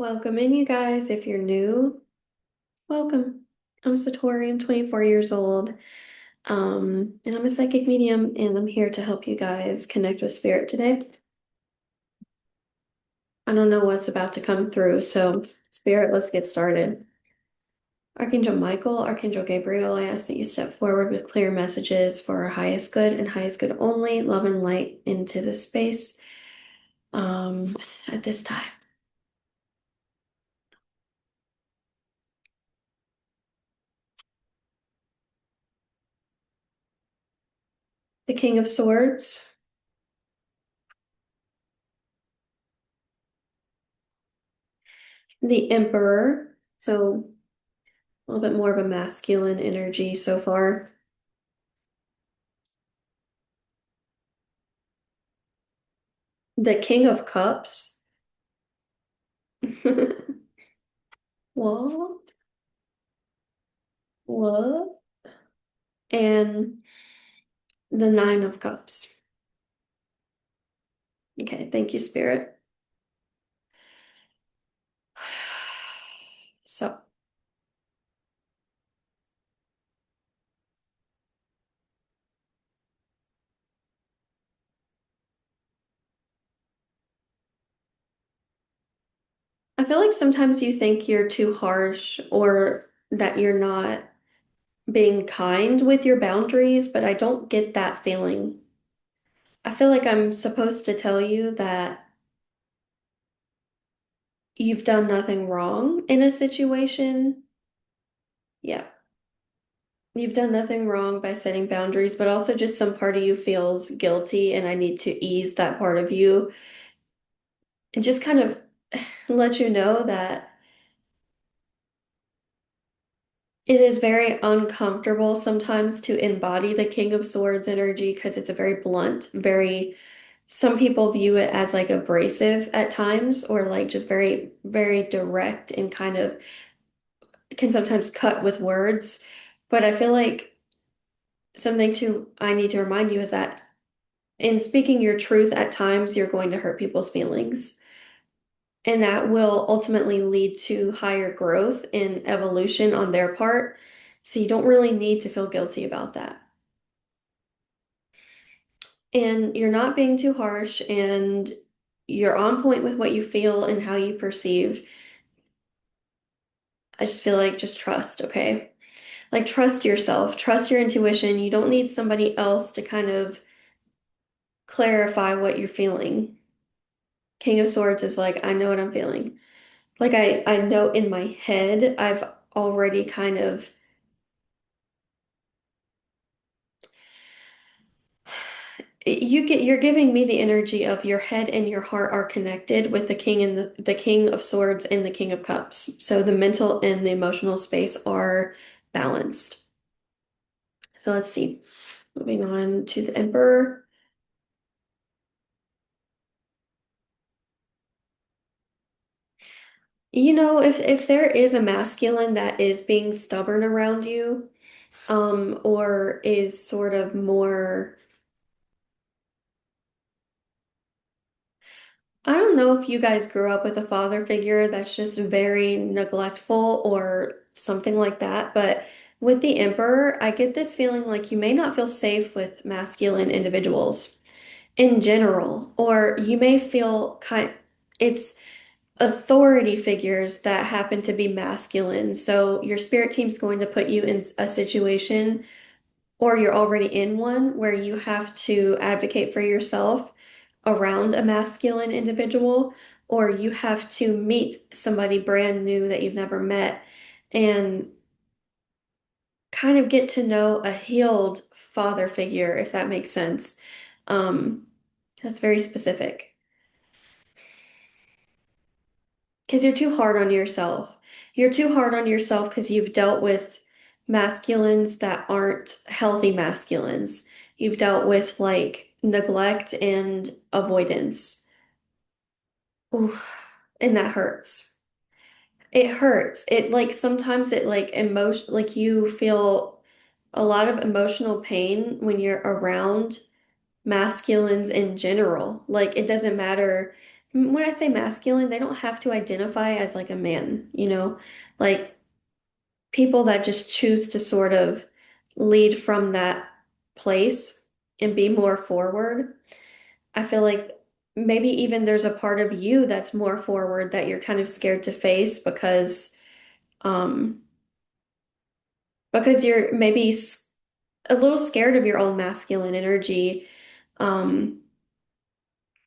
Welcome in, you guys. If you're new, welcome. I'm Satori. I'm 24 years old. And I'm a psychic medium, and I'm here to help you guys connect with spirit today. I don't know what's about to come through, so spirit, let's get started. Archangel Michael, Archangel Gabriel, I ask that you step forward with clear messages for our highest good and highest good only, love and light into this space um, at this time. The King of Swords, the Emperor, so a little bit more of a masculine energy so far. The King of Cups. What? What? And the Nine of Cups. Okay, thank you, Spirit. So, I feel like sometimes you think you're too harsh or that you're not being kind with your boundaries, but I don't get that feeling. I feel like I'm supposed to tell you that you've done nothing wrong in a situation. Yeah, you've done nothing wrong by setting boundaries, but also just some part of you feels guilty, and I need to ease that part of you and just kind of let you know that it is very uncomfortable sometimes to embody the King of Swords energy because it's a very blunt, very, some people view it as like abrasive at times or like just very, very direct and kind of can sometimes cut with words. But I feel like something to I need to remind you is that in speaking your truth at times, you're going to hurt people's feelings. And that will ultimately lead to higher growth and evolution on their part. So you don't really need to feel guilty about that. And you're not being too harsh and you're on point with what you feel and how you perceive. I just feel like just trust, okay? Like trust yourself, trust your intuition. You don't need somebody else to kind of clarify what you're feeling. King of Swords is like, I know what I'm feeling. Like I know in my head, I've already kind of you're giving me the energy of your head and your heart are connected with the king and the king of swords and the king of cups. So the mental and the emotional space are balanced. So let's see. Moving on to the emperor. You know, if there is a masculine that is being stubborn around you, or is sort of more, I don't know if you guys grew up with a father figure that's just very neglectful or something like that, but with the Emperor, I get this feeling like you may not feel safe with masculine individuals in general, or you may feel it's authority figures that happen to be masculine. So your spirit team's going to put you in a situation, or you're already in one where you have to advocate for yourself around a masculine individual, or you have to meet somebody brand new that you've never met and kind of get to know a healed father figure, if that makes sense. Um, that's very specific because you're too hard on yourself. You're too hard on yourself because you've dealt with masculines that aren't healthy masculines. You've dealt with like neglect and avoidance. Ooh, and that hurts. It hurts. It like sometimes it like emotion like you feel a lot of emotional pain when you're around masculines in general. Like it doesn't matter. when I say masculine, they don't have to identify as like a man, like people that just choose to sort of lead from that place and be more forward. I feel like maybe even there's a part of you that's more forward that you're kind of scared to face um because you're maybe a little scared of your own masculine energy, um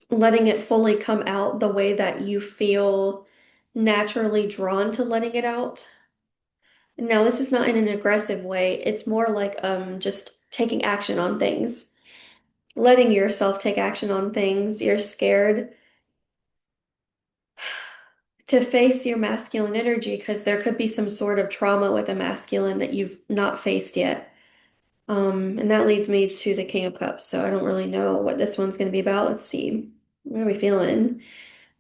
letting it fully come out the way that you feel naturally drawn to letting it out. Now, this is not in an aggressive way. It's more like just taking action on things, letting yourself take action on things. You're scared to face your masculine energy because there could be some sort of trauma with a masculine that you've not faced yet. And that leads me to the King of Cups. So I don't really know what this one's going to be about. Let's see. What are we feeling?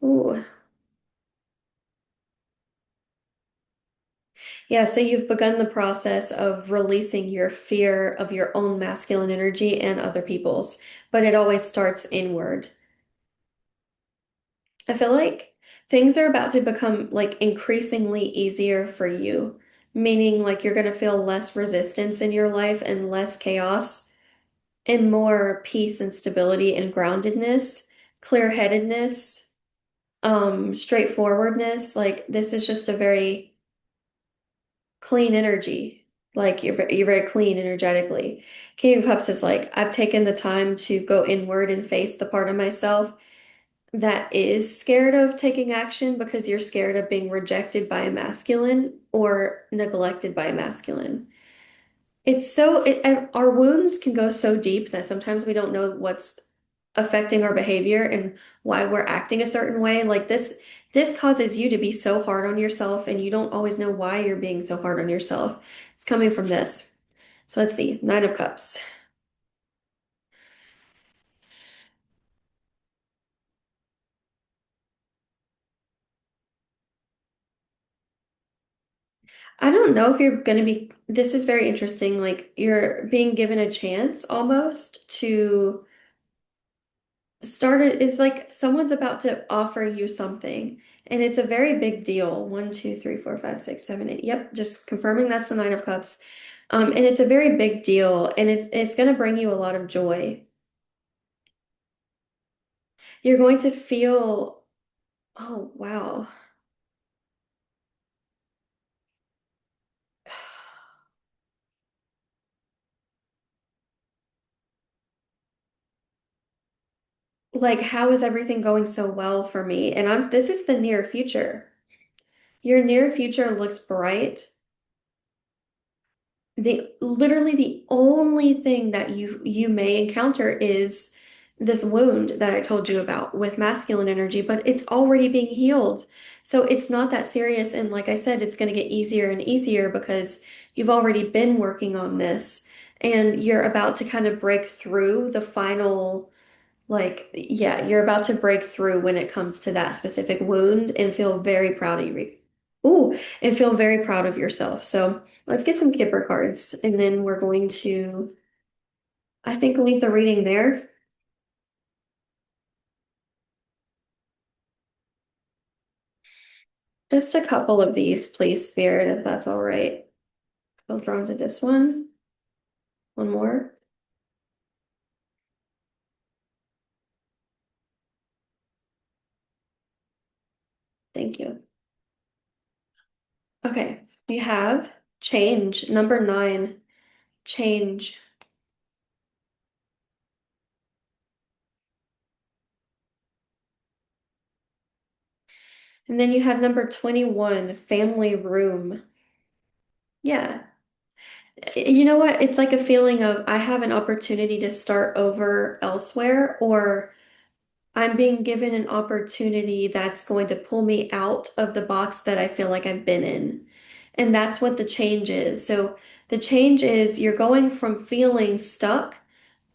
Ooh. Yeah, so you've begun the process of releasing your fear of your own masculine energy and other people's, but it always starts inward. I feel like things are about to become like increasingly easier for you, meaning like you're going to feel less resistance in your life and less chaos and more peace and stability and groundedness, clear-headedness, straightforwardness. Like this is just a very clean energy. Like you're very clean energetically. King of Cups is like, I've taken the time to go inward and face the part of myself that is scared of taking action because you're scared of being rejected by a masculine or neglected by a masculine. Our wounds can go so deep that sometimes we don't know what's affecting our behavior and why we're acting a certain way. Like this causes you to be so hard on yourself and you don't always know why you're being so hard on yourself. It's coming from this. So let's see, Nine of Cups. I don't know if you're going to be, this is very interesting. Like you're being given a chance almost to start it. It's like someone's about to offer you something and it's a very big deal. One, two, three, four, five, six, seven, eight. Yep, just confirming that's the Nine of Cups. And it's a very big deal and it's going to bring you a lot of joy. You're going to feel, oh wow. Like how is everything going so well for me? And this is the near future. Your near future looks bright. Literally the only thing that you may encounter is this wound that I told you about with masculine energy, but it's already being healed. So it's not that serious. And like I said, it's going to get easier and easier because you've already been working on this and you're about to kind of break through the final, like, yeah, you're about to break through when it comes to that specific wound and feel very proud of you. Ooh, and feel very proud of yourself. So let's get some Kipper cards, and then we're going to, I think, leave the reading there. Just a couple of these, please, Spirit, if that's all right. Feel drawn to this one. One more. Thank you. Okay, we have change, number 9, change. And then you have number 21, family room. Yeah. You know what? It's like a feeling of I have an opportunity to start over elsewhere, or I'm being given an opportunity that's going to pull me out of the box that I feel like I've been in. And that's what the change is. So the change is you're going from feeling stuck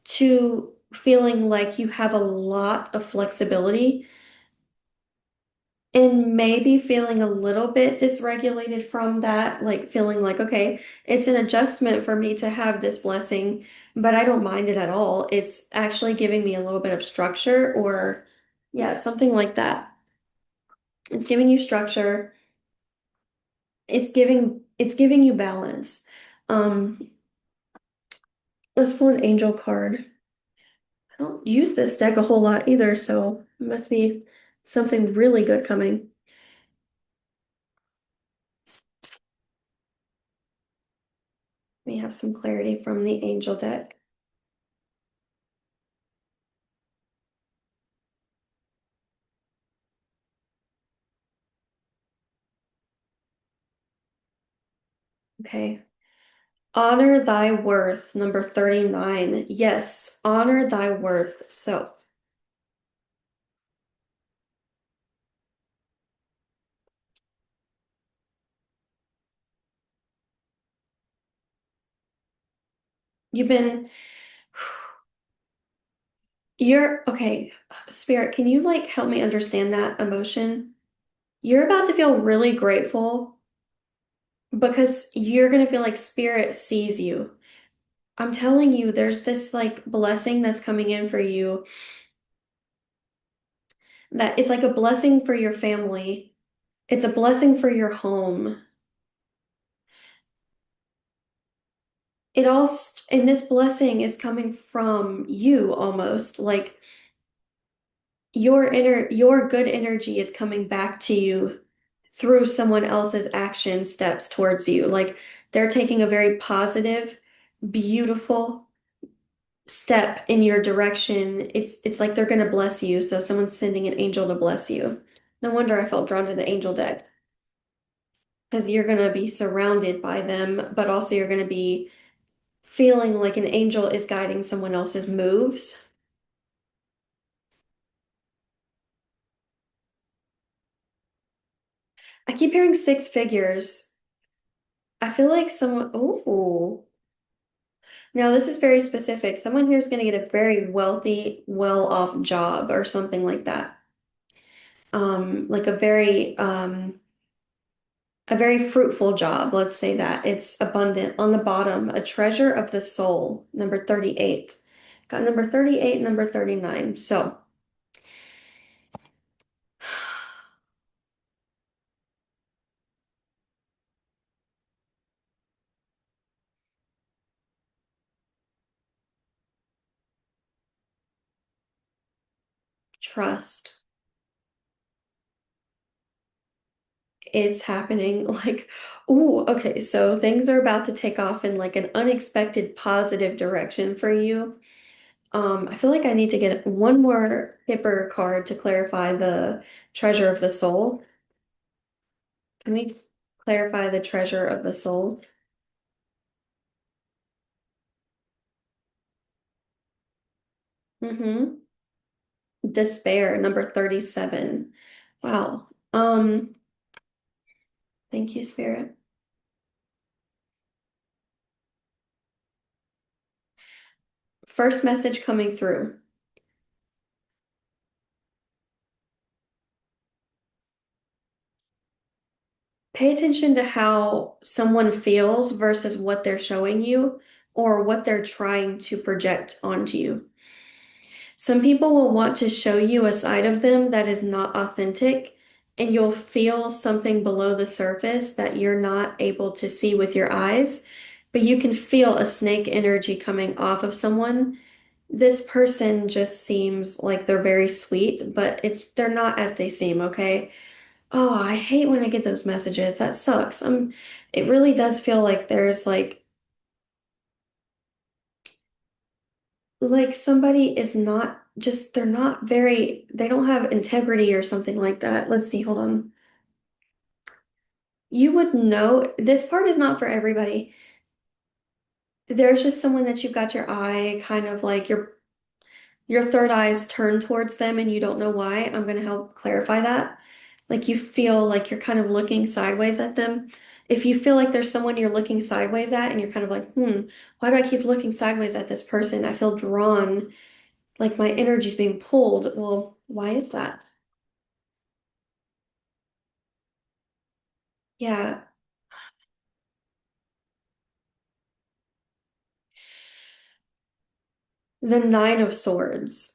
to feeling like you have a lot of flexibility and maybe feeling a little bit dysregulated from that, like feeling like, okay, it's an adjustment for me to have this blessing, but I don't mind it at all. It's actually giving me a little bit of structure or Yeah, something like that. It's giving you structure. It's giving you balance. Um, let's pull an angel card. I don't use this deck a whole lot either, so it must be something really good coming. We have some clarity from the angel deck. Okay. Honor thy worth, number 39. Yes, honor thy worth. So, you've been, you're, okay, Spirit, can you like help me understand that emotion? You're about to feel really grateful because you're going to feel like Spirit sees you. I'm telling you, there's this like blessing that's coming in for you that it's like a blessing for your family. It's a blessing for your home. And this blessing is coming from you almost. Like your good energy is coming back to you through someone else's action steps towards you. Like they're taking a very positive, beautiful step in your direction. It's like they're gonna bless you. So someone's sending an angel to bless you. No wonder I felt drawn to the angel deck because you're gonna be surrounded by them, but also you're gonna be feeling like an angel is guiding someone else's moves. I keep hearing six figures. I feel like someone, oh, now this is very specific. Someone here is going to get a very wealthy, well-off job or something like that. Like a very fruitful job. Let's say that it's abundant. On the bottom, a treasure of the soul, number 38. Got number 38, number 39. So, trust. It's happening like, ooh, okay, so things are about to take off in like an unexpected positive direction for you. I feel like I need to get one more Kipper card to clarify the treasure of the soul. Can we clarify the treasure of the soul? Mm-hmm. Despair, number 37. Wow. Thank you, Spirit. First message coming through. Pay attention to how someone feels versus what they're showing you or what they're trying to project onto you. Some people will want to show you a side of them that is not authentic, and you'll feel something below the surface that you're not able to see with your eyes, but you can feel a snake energy coming off of someone. This person just seems like they're very sweet, but they're not as they seem, okay? Oh, I hate when I get those messages. That sucks. It really does feel like there's like somebody is not just they're not very they don't have integrity or something like that. Let's see, hold on. You would know this part is not for everybody. There's just someone that you've got your eye kind of like your third eye is turned towards them and you don't know why. I'm going to help clarify that. Like you feel like you're kind of looking sideways at them. If you feel like there's someone you're looking sideways at and you're kind of like, why do I keep looking sideways at this person? I feel drawn, like my energy's being pulled. Well, why is that? Yeah, the Nine of Swords.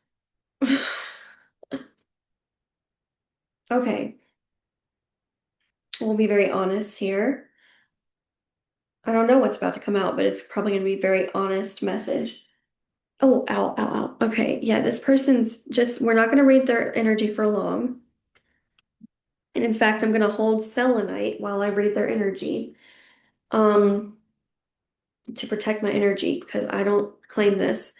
Okay, we'll be very honest here. I don't know what's about to come out, but it's probably going to be a very honest message. Oh, ow, ow, ow. Okay, yeah, this person's just, we're not going to read their energy for long. And in fact, I'm going to hold selenite while I read their energy, um, to protect my energy because I don't claim this.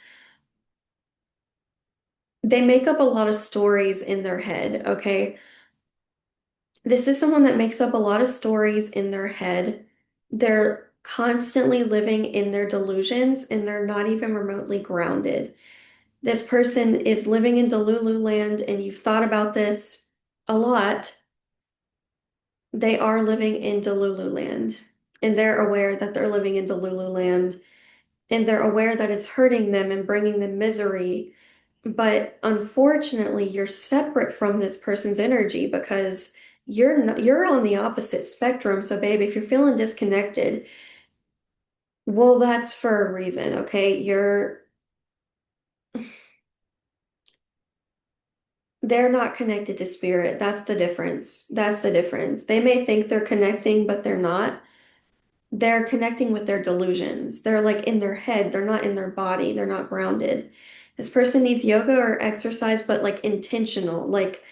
They make up a lot of stories in their head, okay? This is someone that makes up a lot of stories in their head. They're constantly living in their delusions and they're not even remotely grounded. This person is living in Delulu land, and you've thought about this a lot. They are living in Delulu land, and they're aware that they're living in Delulu land, and they're aware that it's hurting them and bringing them misery. But unfortunately, you're separate from this person's energy because you're on the opposite spectrum. So, babe, if you're feeling disconnected, well, that's for a reason, okay? They're not connected to spirit. That's the difference. That's the difference. They may think they're connecting, but they're not. They're connecting with their delusions. They're like in their head. They're not in their body. They're not grounded. This person needs yoga or exercise, but like intentional, like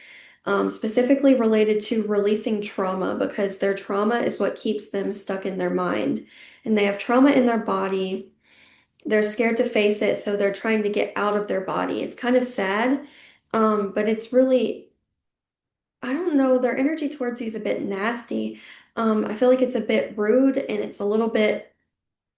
specifically related to releasing trauma because their trauma is what keeps them stuck in their mind. And they have trauma in their body. They're scared to face it, so they're trying to get out of their body. It's kind of sad, but it's really, I don't know, their energy towards you is a bit nasty. I feel like it's a bit rude and it's a little bit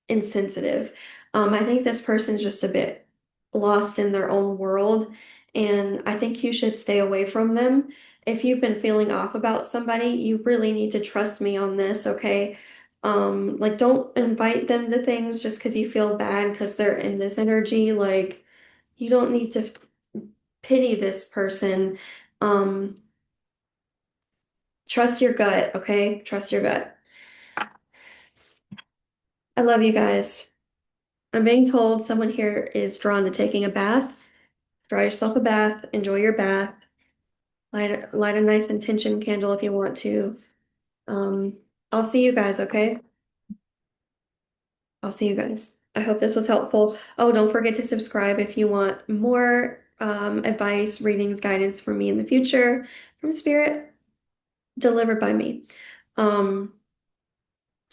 insensitive. I think this person's just a bit lost in their own world, and I think you should stay away from them. If you've been feeling off about somebody, you really need to trust me on this, okay? Like don't invite them to things just because you feel bad because they're in this energy. Like you don't need to pity this person. Um, Trust your gut, okay? Trust your gut. I love you guys. I'm being told someone here is drawn to taking a bath. Draw yourself a bath, enjoy your bath, light a nice intention candle if you want to. Um, I'll see you guys, okay? I'll see you guys. I hope this was helpful. Oh, don't forget to subscribe if you want more advice, readings, guidance from me in the future from Spirit, delivered by me. Um,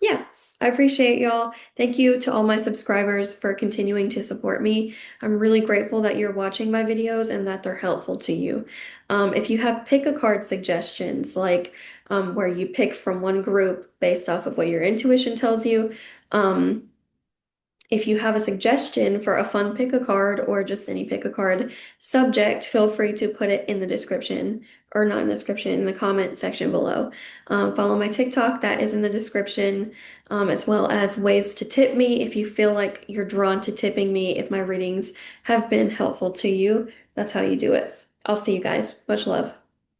Yeah, I appreciate y'all. Thank you to all my subscribers for continuing to support me. I'm really grateful that you're watching my videos and that they're helpful to you. If you have pick a card suggestions, like where you pick from one group based off of what your intuition tells you, um, if you have a suggestion for a fun pick a card or just any pick a card subject, feel free to put it in the description or not in the description, in the comment section below. Follow my TikTok, that is in the description, as well as ways to tip me if you feel like you're drawn to tipping me if my readings have been helpful to you. That's how you do it. I'll see you guys. Much love.